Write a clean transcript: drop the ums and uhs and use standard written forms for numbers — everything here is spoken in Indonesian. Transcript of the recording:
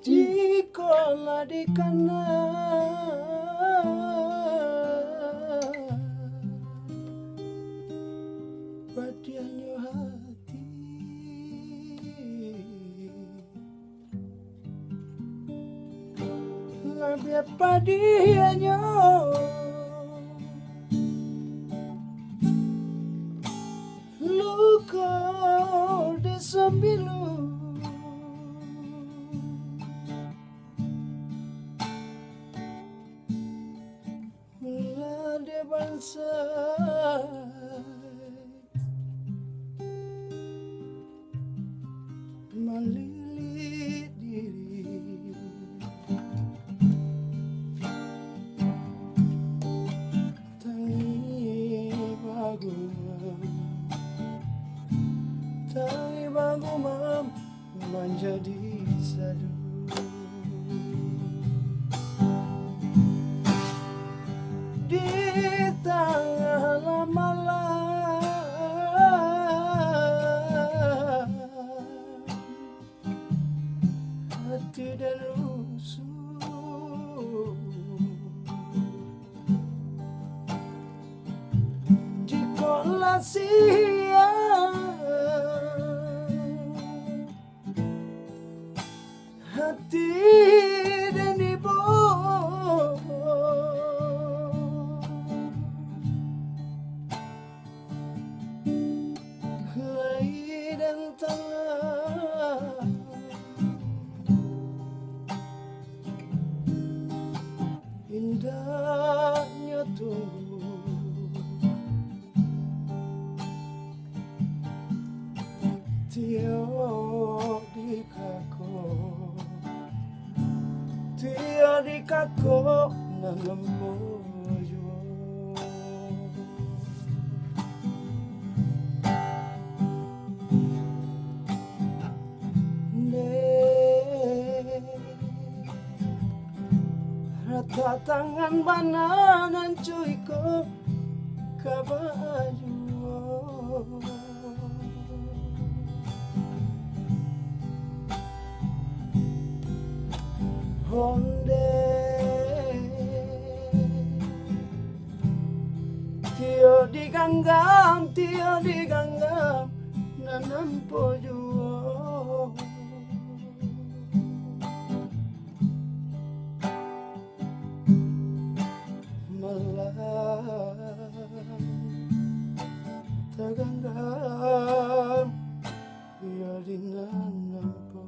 Jika di kana padianyo hati labia padianyo luka de sambilu de bangsa melilit diri tangi bagumam menjadi sadu di tengah malam hati dan rusuh di kolasian hati dan ibu lai dan tengah indahnya tunggu tio di kako nanam moyo rata tangan bananan cuiko kabayu honde tio diganggam nanam pojo malam taganggam tio dinanam